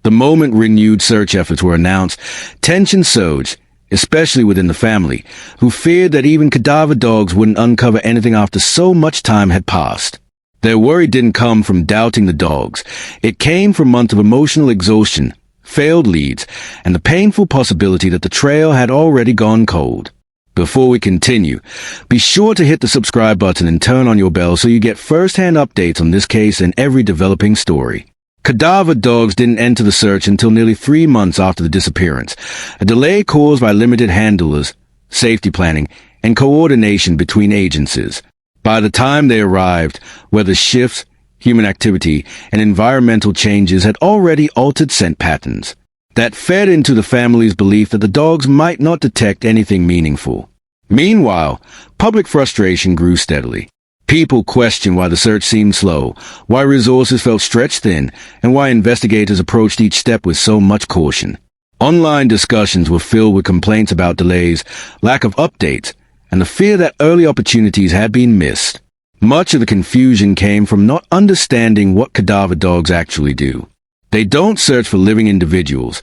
The moment renewed search efforts were announced, tension surged, especially within the family, who feared that even cadaver dogs wouldn't uncover anything after so much time had passed. Their worry didn't come from doubting the dogs. It came from months of emotional exhaustion, failed leads, and the painful possibility that the trail had already gone cold. Before we continue, be sure to hit the subscribe button and turn on your bell so you get first-hand updates on this case and every developing story. Cadaver dogs didn't enter the search until nearly 3 months after the disappearance, a delay caused by limited handlers, safety planning, and coordination between agencies. By the time they arrived, weather shifts, human activity, and environmental changes had already altered scent patterns. That fed into the family's belief that the dogs might not detect anything meaningful. Meanwhile, public frustration grew steadily. People questioned why the search seemed slow, why resources felt stretched thin, and why investigators approached each step with so much caution. Online discussions were filled with complaints about delays, lack of updates, and the fear that early opportunities had been missed. Much of the confusion came from not understanding what cadaver dogs actually do. They don't search for living individuals.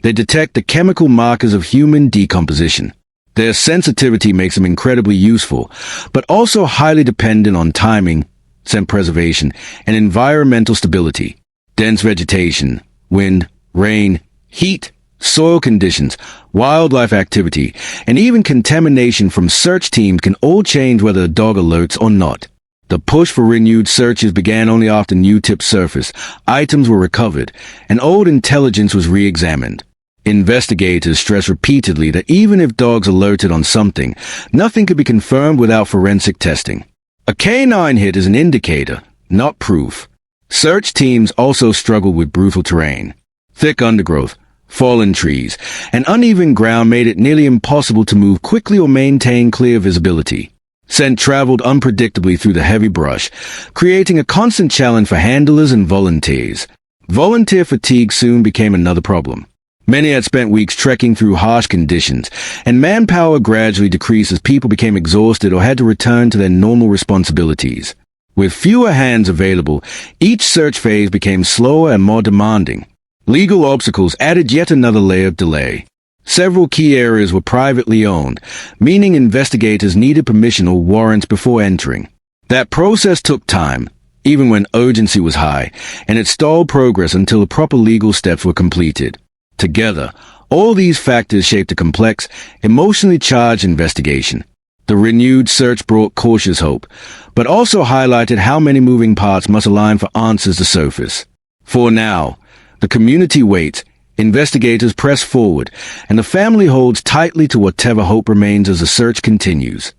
They detect the chemical markers of human decomposition. Their sensitivity makes them incredibly useful, but also highly dependent on timing, scent preservation, and environmental stability. Dense vegetation, wind, rain, heat, soil conditions, wildlife activity, and even contamination from search teams can all change whether a dog alerts or not. The push for renewed searches began only after new tips surfaced, items were recovered, and old intelligence was re-examined. Investigators stressed repeatedly that even if dogs alerted on something, nothing could be confirmed without forensic testing. A canine hit is an indicator, not proof. Search teams also struggled with brutal terrain. Thick undergrowth, fallen trees, and uneven ground made it nearly impossible to move quickly or maintain clear visibility. Scent traveled unpredictably through the heavy brush, creating a constant challenge for handlers and volunteers. Volunteer fatigue soon became another problem. Many had spent weeks trekking through harsh conditions, and manpower gradually decreased as people became exhausted or had to return to their normal responsibilities. With fewer hands available, each search phase became slower and more demanding. Legal obstacles added yet another layer of delay. Several key areas were privately owned, meaning investigators needed permission or warrants before entering. That process took time, even when urgency was high, and it stalled progress until the proper legal steps were completed. Together, all these factors shaped a complex, emotionally charged investigation. The renewed search brought cautious hope, but also highlighted how many moving parts must align for answers to surface. For now, the community waits, investigators press forward, and the family holds tightly to whatever hope remains as the search continues.